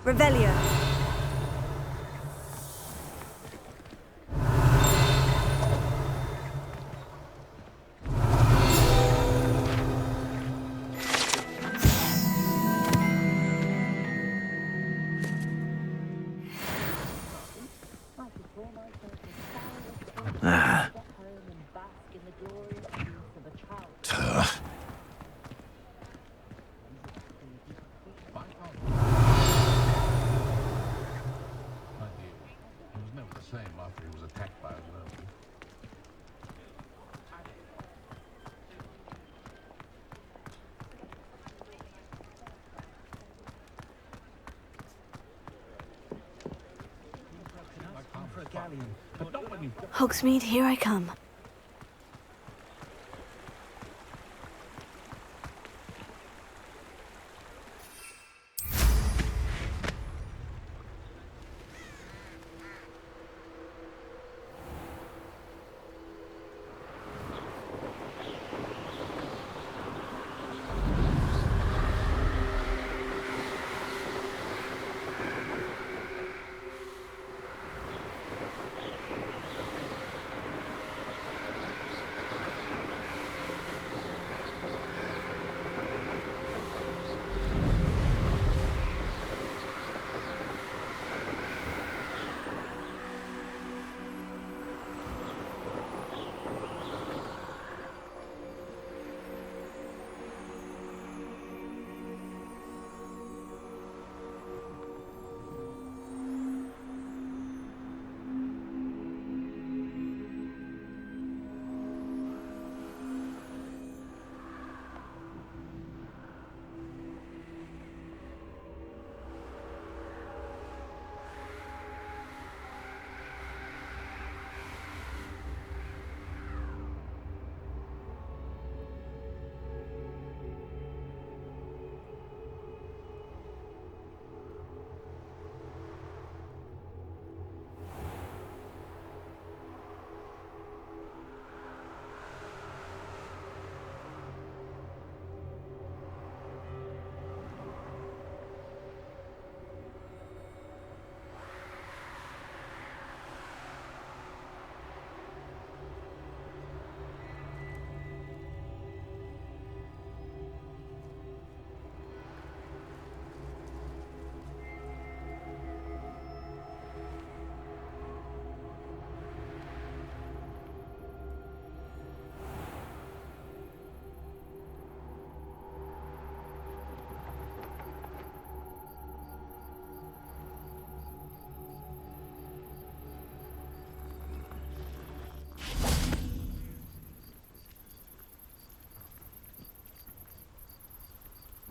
Revelio. Hogsmeade, here I come.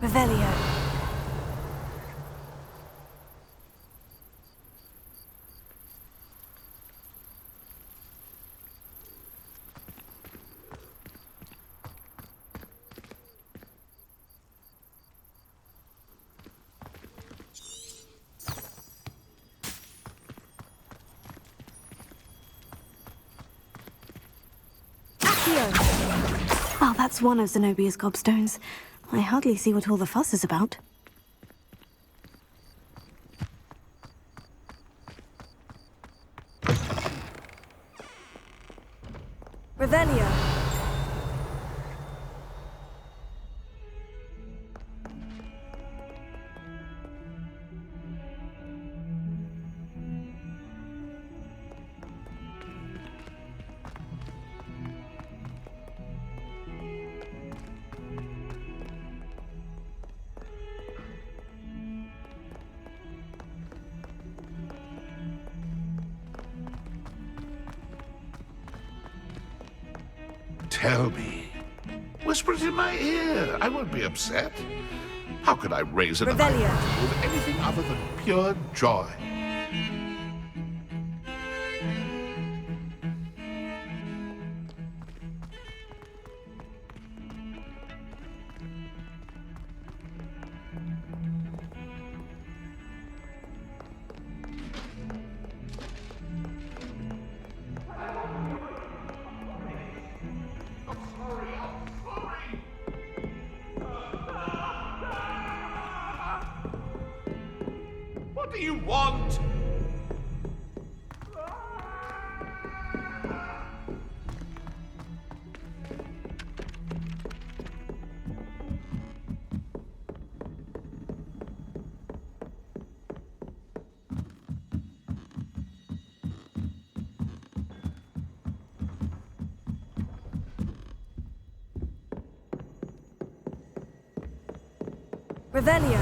Revelio. Oh, that's one of Zenobia's gobstones. I hardly see what all the fuss is about. Revelio. Tell me. Whisper it in my ear. I won't be upset. How could I raise an Revelio. eyebrow with anything other than pure joy? want? Revelio.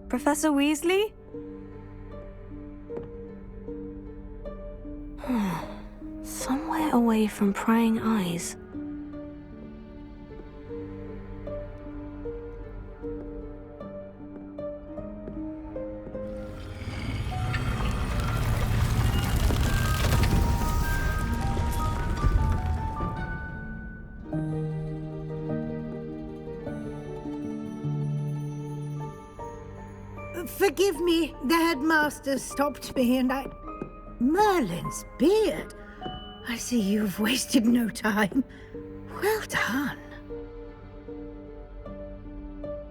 Professor Weasley? Somewhere away from prying eyes. Forgive me, the headmaster stopped me and I... Merlin's beard. I see you've wasted no time. Well done.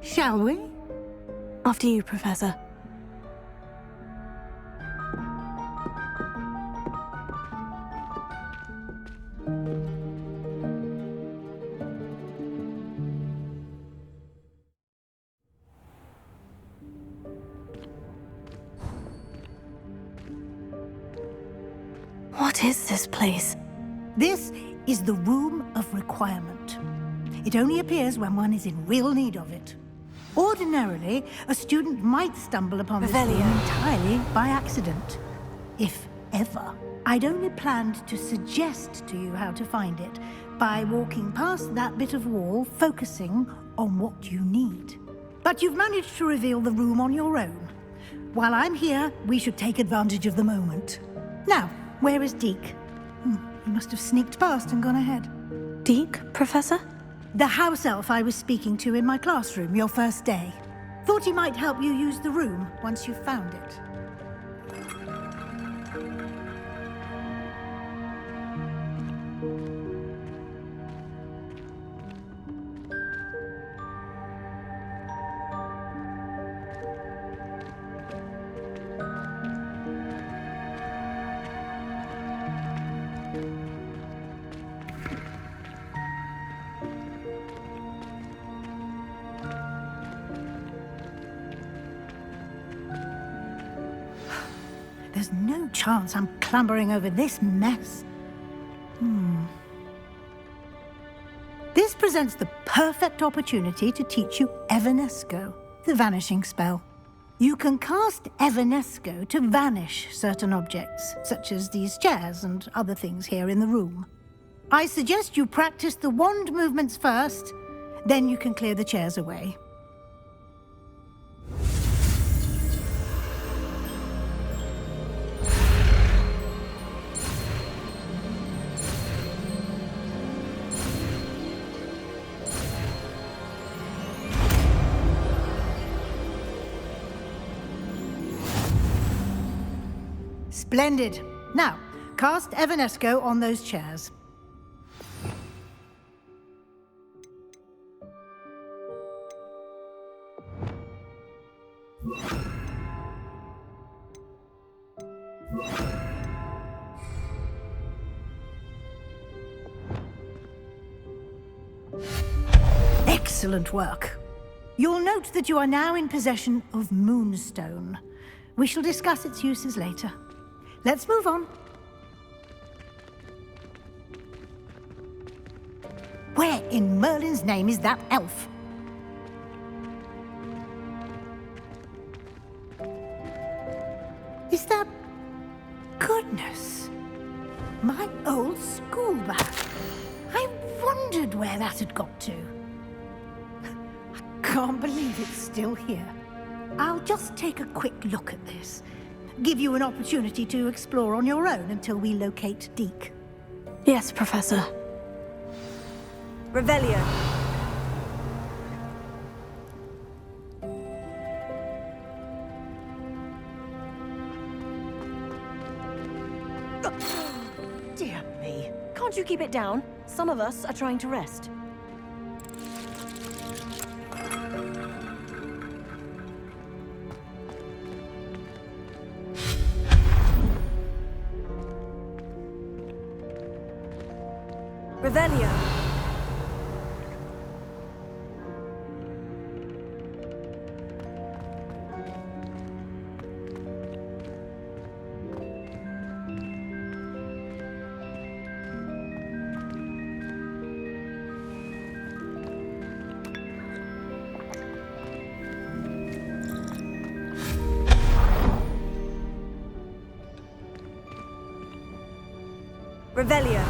Shall we? After you, Professor. What is this place? This is the Room of Requirement. It only appears when one is in real need of it. Ordinarily, a student might stumble upon this room entirely by accident. If ever. I'd only planned to suggest to you how to find it by walking past that bit of wall, focusing on what you need. But you've managed to reveal the room on your own. While I'm here, we should take advantage of the moment. Now, where is Deke? He must have sneaked past and gone ahead. Deke, Professor? The house elf I was speaking to in my classroom your first day. Thought he might help you use the room once you've found it. There's no chance I'm clambering over this mess. This presents the perfect opportunity to teach you Evanesco, the vanishing spell. You can cast Evanesco to vanish certain objects, such as these chairs and other things here in the room. I suggest you practice the wand movements first, then you can clear the chairs away. Splendid. Now, cast Evanesco on those chairs. Excellent work. You'll note that you are now in possession of Moonstone. We shall discuss its uses later. Let's move on. Where in Merlin's name is that elf? Is that... Goodness. My old school bag. I wondered where that had got to. I can't believe it's still here. I'll just take a quick look at this. give you an opportunity to explore on your own until we locate Deke. Yes, Professor. Revelio. Dear me. Can't you keep it down? Some of us are trying to rest. Revelio. Revelio.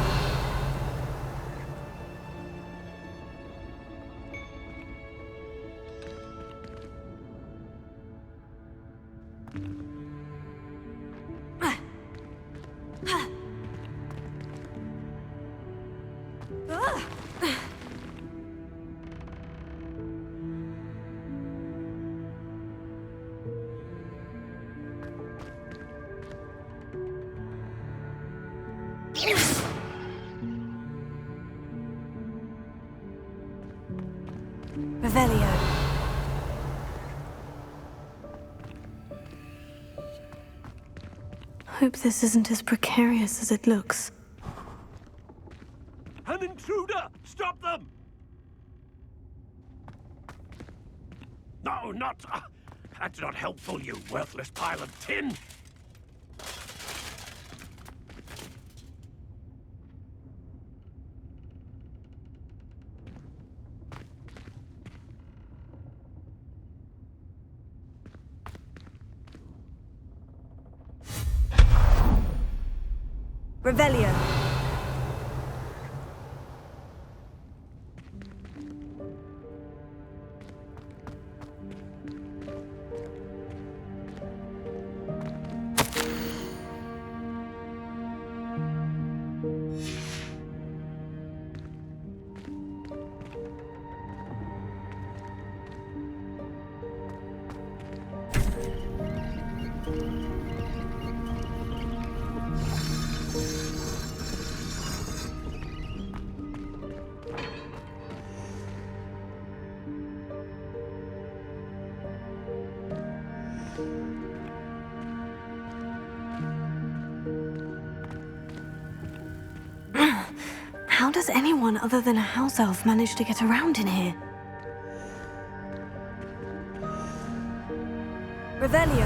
Revelio. Hope this isn't as precarious as it looks. An intruder! Stop them! No, not... that's not helpful, you worthless pile of tin! Revelio. How does anyone other than a house elf manage to get around in here? Revelio.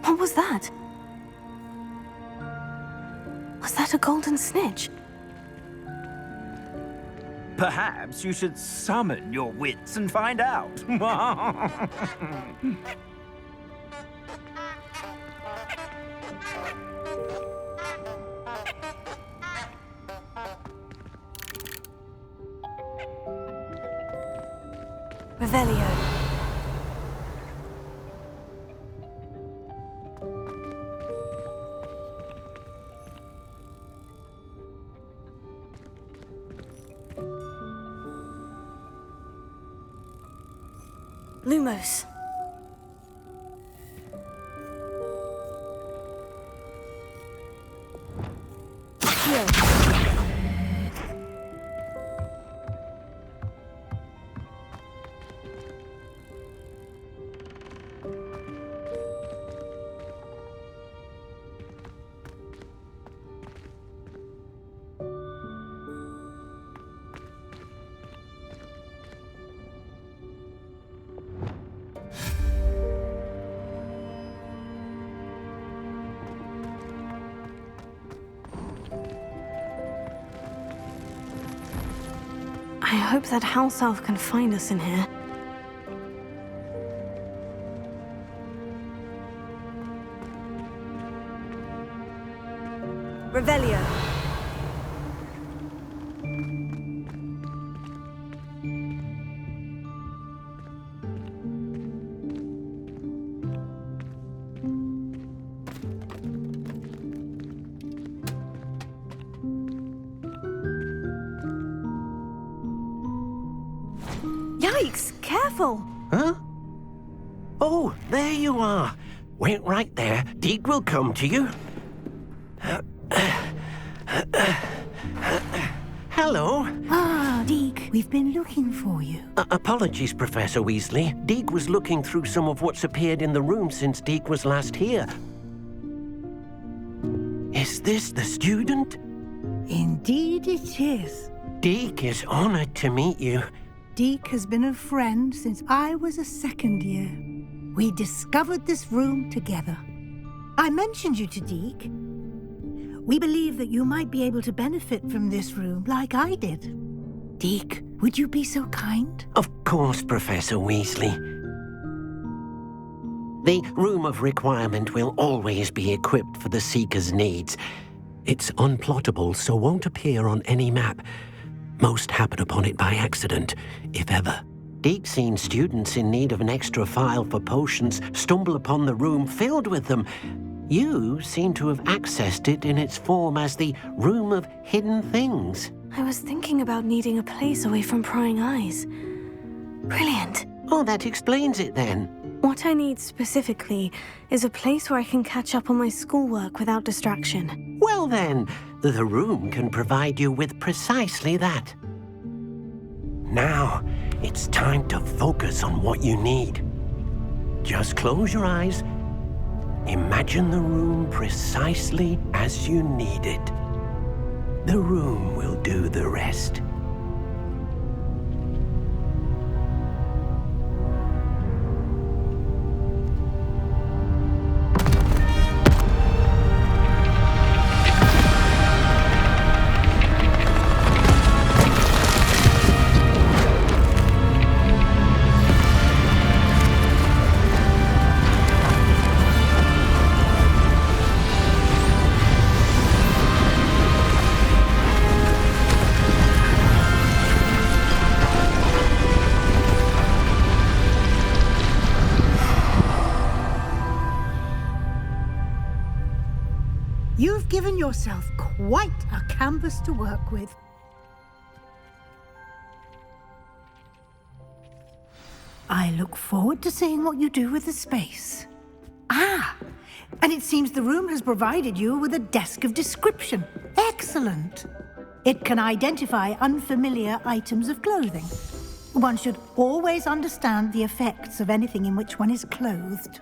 What was that? Was that a golden snitch? Perhaps you should summon your wits and find out. Revelio. Lumos. Here. I hope that house elf can find us in here. Revelio. Yikes! Careful! Huh? Oh, there you are. Wait right there. Deke will come to you. Hello. Ah, Deke, we've been looking for you. Apologies, Professor Weasley. Deke was looking through some of what's appeared in the room since Deke was last here. Is this the student? Indeed it is. Deke is honored to meet you. Deke has been a friend since I was a second year. We discovered this room together. I mentioned you to Deke. We believe that you might be able to benefit from this room like I did. Deke, would you be so kind? Of course, Professor Weasley. The Room of Requirement will always be equipped for the Seeker's needs. It's unplottable, so won't appear on any map. Most happen upon it by accident, if ever. Deke's seen students in need of an extra file for potions stumble upon the room filled with them. You seem to have accessed it in its form as the Room of Hidden Things. I was thinking about needing a place away from prying eyes. Brilliant. Oh, that explains it then. What I need specifically is a place where I can catch up on my schoolwork without distraction. Well then, the room can provide you with precisely that. Now, it's time to focus on what you need. Just close your eyes. Imagine the room precisely as you need it. The room will do the rest. You've given yourself quite a canvas to work with. I look forward to seeing what you do with the space. Ah, and it seems the room has provided you with a desk of description. Excellent. It can identify unfamiliar items of clothing. One should always understand the effects of anything in which one is clothed.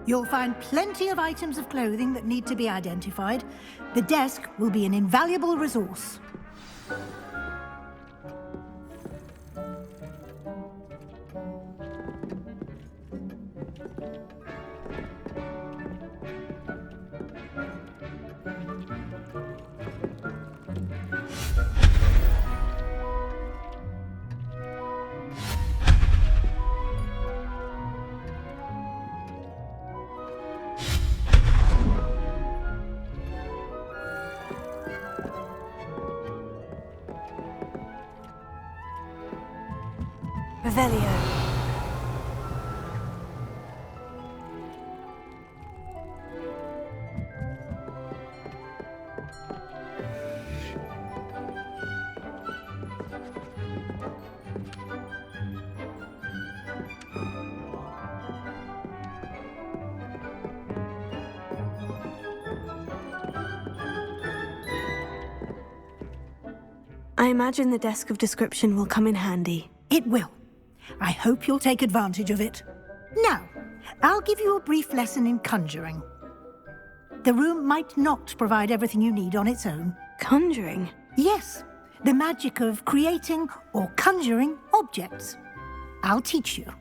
You'll find plenty of items of clothing that need to be identified. The desk will be an invaluable resource. Revelio. I imagine the desk of description will come in handy. It will. I hope you'll take advantage of it. Now, I'll give you a brief lesson in conjuring. The room might not provide everything you need on its own. Conjuring? Yes, the magic of creating or conjuring objects. I'll teach you.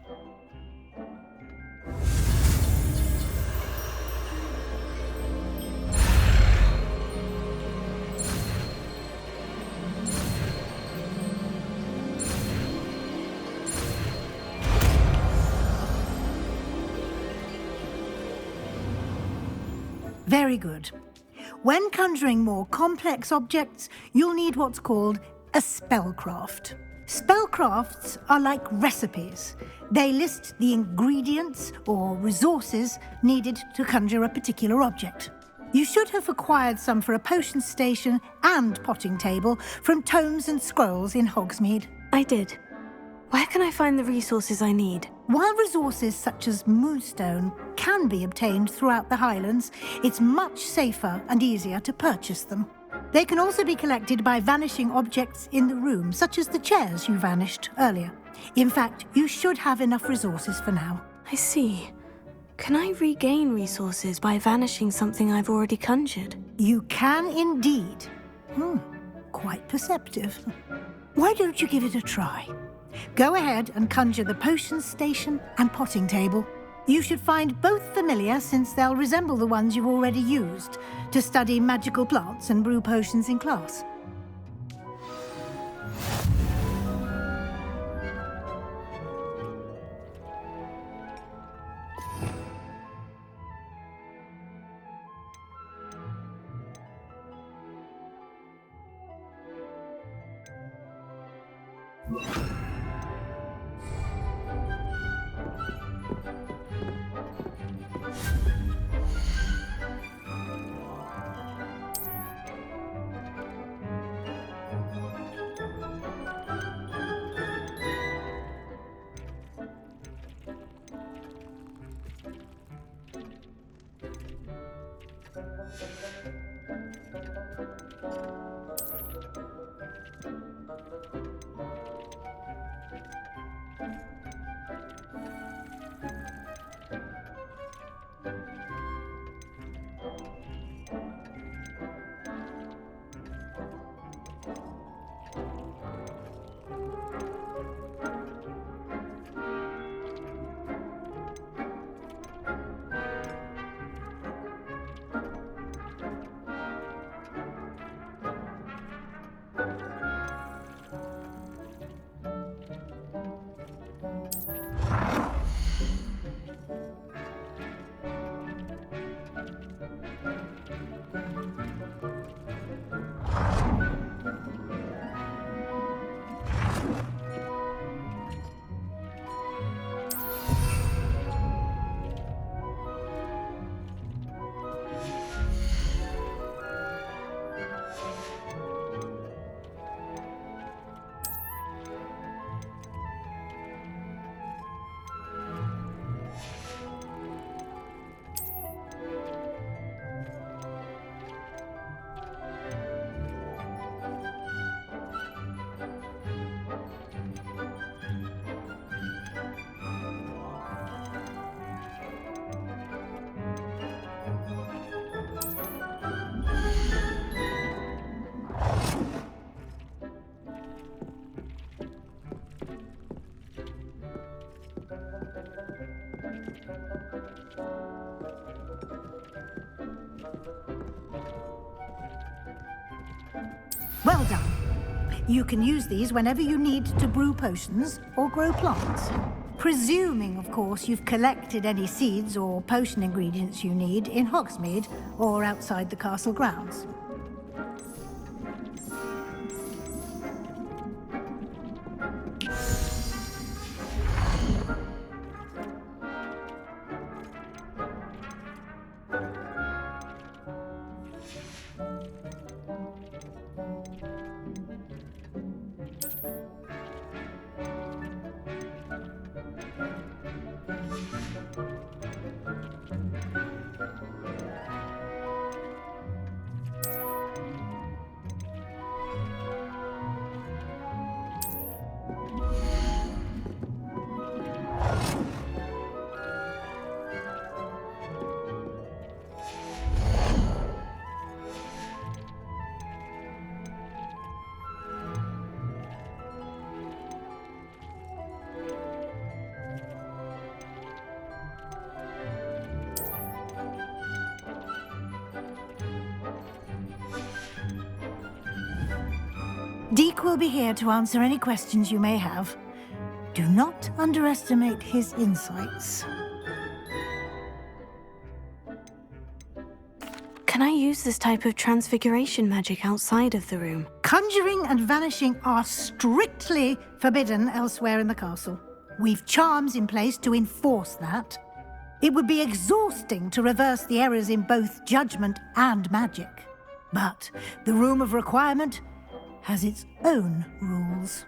Very good. When conjuring more complex objects, you'll need what's called a spellcraft. Spellcrafts are like recipes. They list the ingredients or resources needed to conjure a particular object. You should have acquired some for a potion station and potting table from tomes and scrolls in Hogsmeade. I did. Where can I find the resources I need? While resources such as moonstone can be obtained throughout the Highlands, it's much safer and easier to purchase them. They can also be collected by vanishing objects in the room, such as the chairs you vanished earlier. In fact, you should have enough resources for now. I see. Can I regain resources by vanishing something I've already conjured? You can indeed. Quite perceptive. Why don't you give it a try? Go ahead and conjure the potion station and potting table. You should find both familiar, since they'll resemble the ones you've already used to study magical plants and brew potions in class. Well done. You can use these whenever you need to brew potions or grow plants. Presuming, of course, you've collected any seeds or potion ingredients you need in Hogsmeade or outside the castle grounds. Deke will be here to answer any questions you may have. Do not underestimate his insights. Can I use this type of transfiguration magic outside of the room? Conjuring and vanishing are strictly forbidden elsewhere in the castle. We've charms in place to enforce that. It would be exhausting to reverse the errors in both judgment and magic. But the Room of Requirement has its own rules.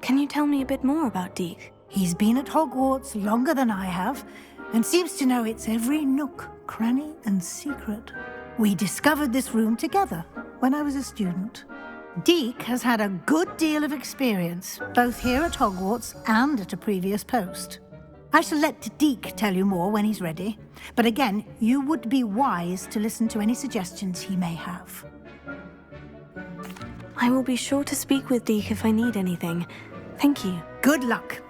Can you tell me a bit more about Deke? He's been at Hogwarts longer than I have, and seems to know its every nook, cranny, and secret. We discovered this room together when I was a student. Deke has had a good deal of experience, both here at Hogwarts and at a previous post. I shall let Deke tell you more when he's ready, but again, you would be wise to listen to any suggestions he may have. I will be sure to speak with Deke if I need anything. Thank you. Good luck.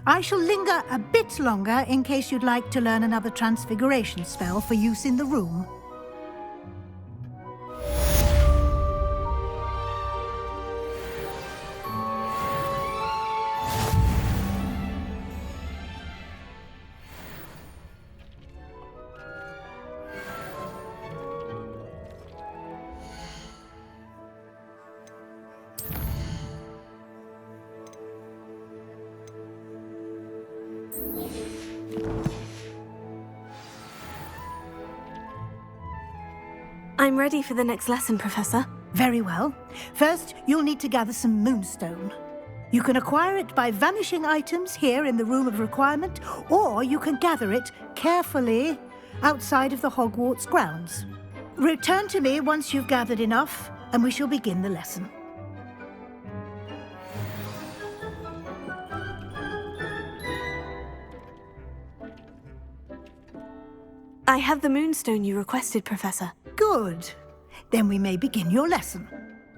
I shall linger a bit longer in case you'd like to learn another transfiguration spell for use in the room. I'm ready for the next lesson, Professor. Very well. First, you'll need to gather some moonstone. You can acquire it by vanishing items here in the Room of Requirement, or you can gather it carefully outside of the Hogwarts grounds. Return to me once you've gathered enough, and we shall begin the lesson. I have the moonstone you requested, Professor. Good. Then we may begin your lesson.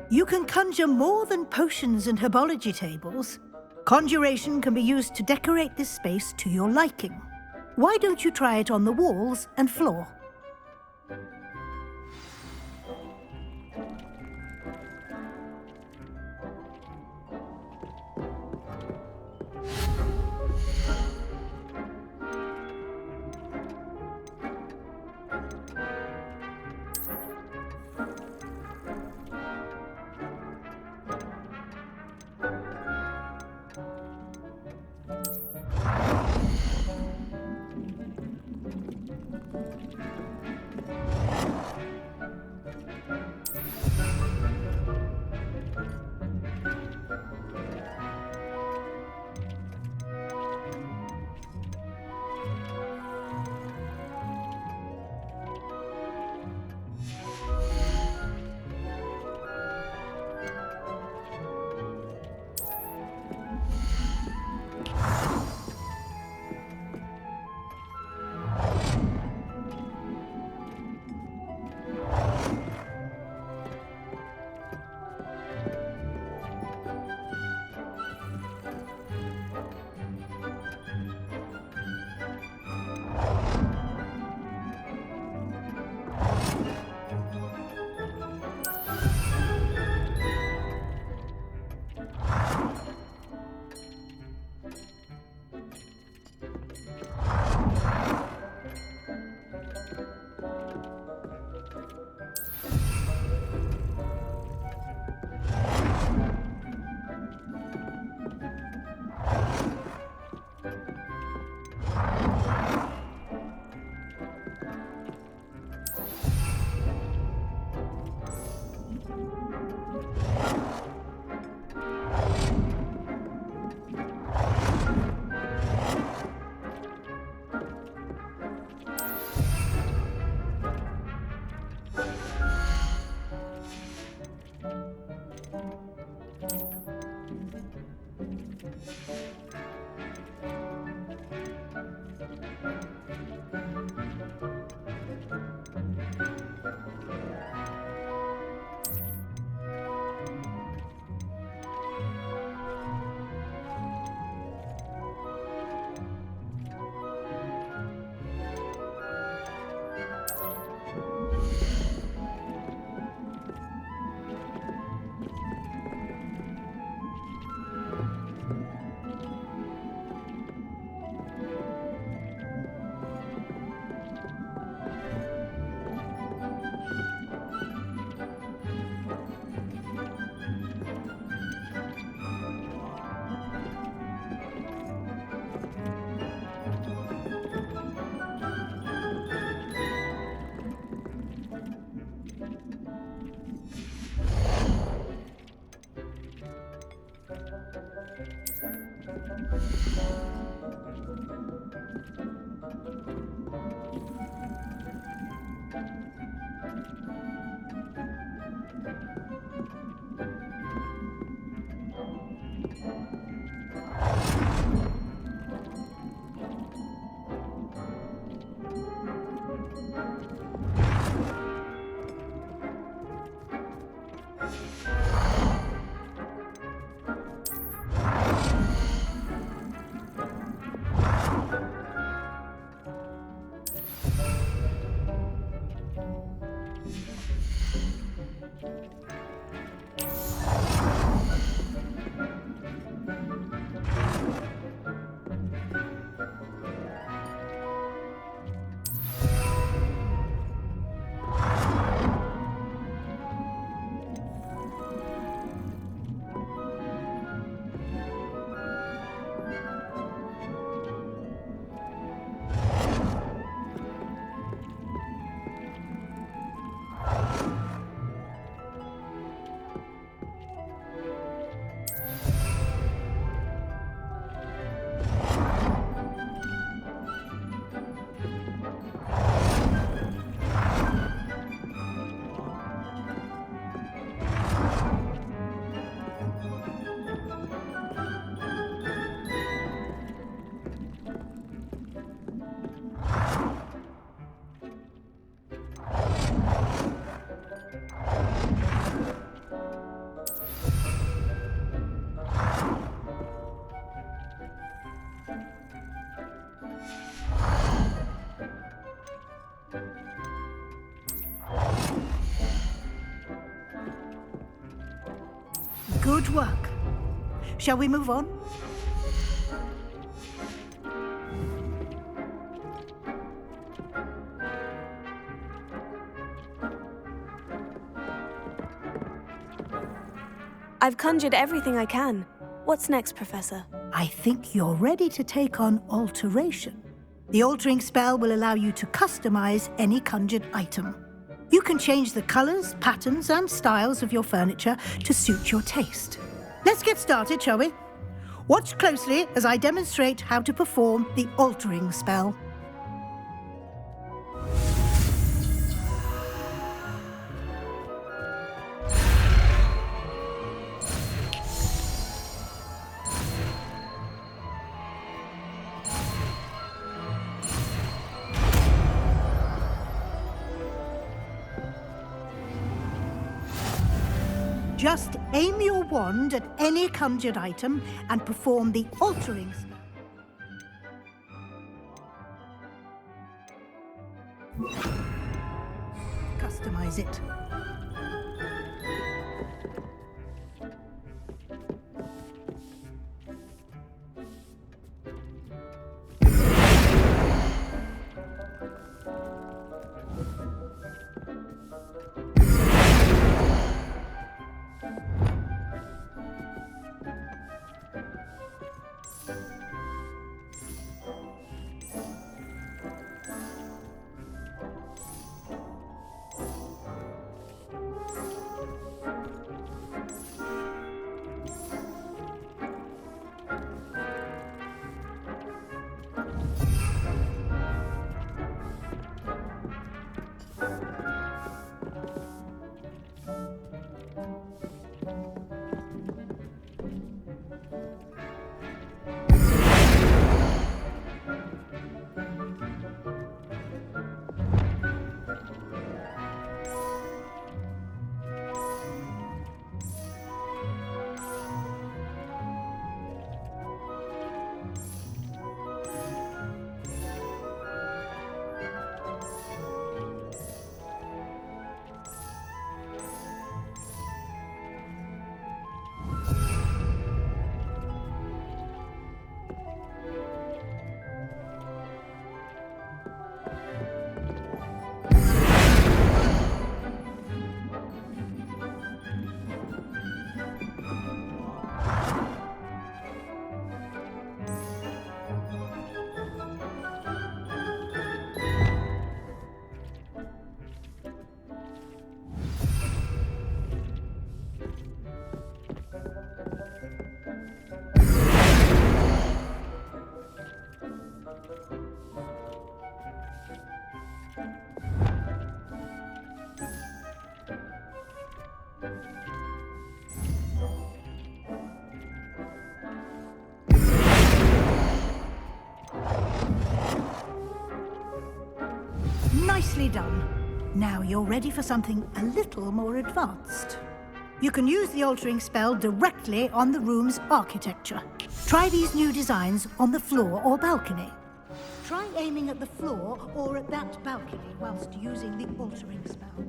You can conjure more than potions and herbology tables. Conjuration can be used to decorate this space to your liking. Why don't you try it on the walls and floor? Good work. Shall we move on? I've conjured everything I can. What's next, Professor? I think you're ready to take on alteration. The altering spell will allow you to customize any conjured item. You can change the colors, patterns, and styles of your furniture to suit your taste. Let's get started, shall we? Watch closely as I demonstrate how to perform the altering spell. Just aim your wand at any conjured item and perform the altering spell. Customize it. Nicely done. Now you're ready for something a little more advanced. You can use the altering spell directly on the room's architecture. Try these new designs on the floor or balcony. Try aiming at the floor or at that balcony whilst using the altering spell.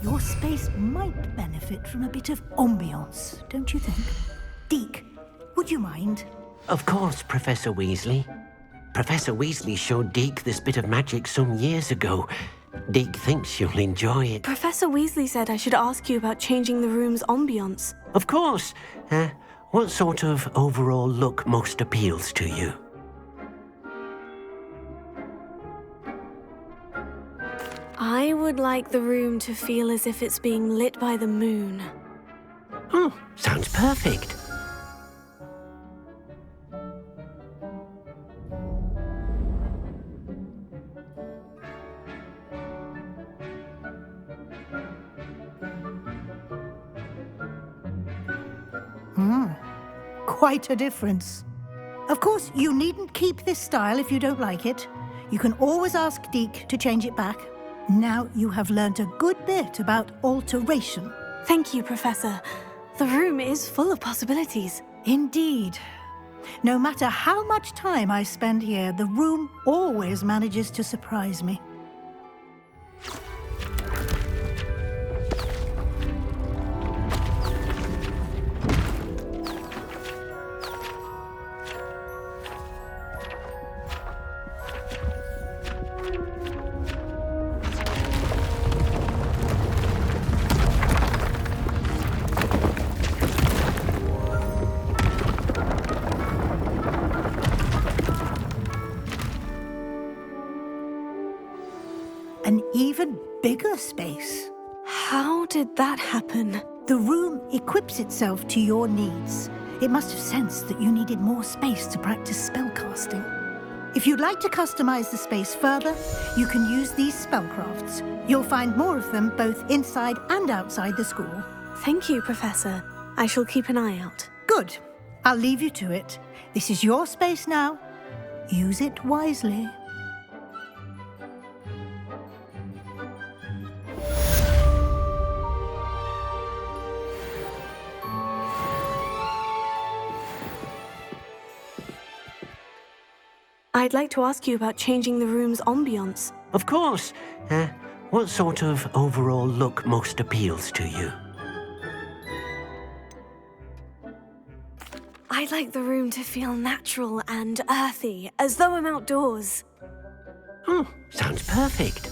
Your space might benefit from a bit of ambiance, don't you think? Deke, would you mind? Of course, Professor Weasley. Professor Weasley showed Deke this bit of magic some years ago. Deke thinks you'll enjoy it. Professor Weasley said I should ask you about changing the room's ambiance. Of course. what sort of overall look most appeals to you? I would like the room to feel as if it's being lit by the moon. Sounds perfect. Quite a difference. Of course, you needn't keep this style if you don't like it. You can always ask Deke to change it back. Now you have learnt a good bit about alteration. Thank you, Professor. The room is full of possibilities. Indeed. No matter how much time I spend here, the room always manages to surprise me. An even bigger space. How did that happen? The room equips itself to your needs. It must have sensed that you needed more space to practice spellcasting. If you'd like to customize the space further, you can use these spellcrafts. You'll find more of them both inside and outside the school. Thank you, Professor. I shall keep an eye out. Good. I'll leave you to it. This is your space now. Use it wisely. I'd like to ask you about changing the room's ambience. Of course. What sort of overall look most appeals to you? I'd like the room to feel natural and earthy, as though I'm outdoors. Sounds perfect.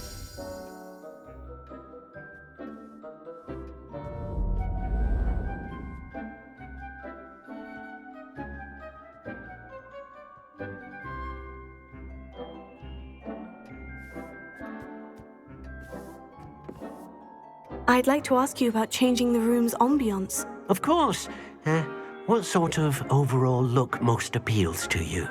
I'd like to ask you about changing the room's ambience. Of course. What sort of overall look most appeals to you?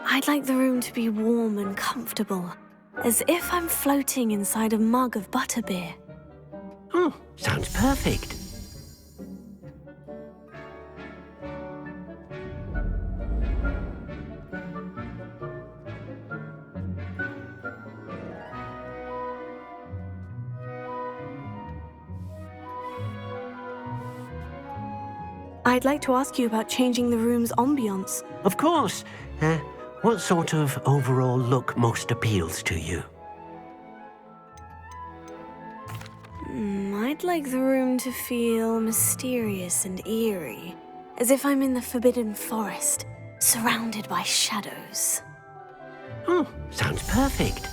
I'd like the room to be warm and comfortable, as if I'm floating inside a mug of butterbeer. Sounds perfect. I'd like to ask you about changing the room's ambience. Of course. What sort of overall look most appeals to you? I'd like the room to feel mysterious and eerie, as if I'm in the forbidden forest, surrounded by shadows. Sounds perfect.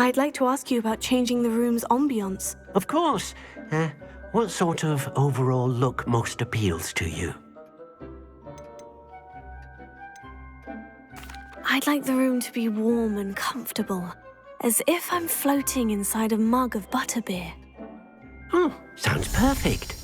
I'd like to ask you about changing the room's ambience. Of course. What sort of overall look most appeals to you? I'd like the room to be warm and comfortable, as if I'm floating inside a mug of butterbeer. Sounds perfect.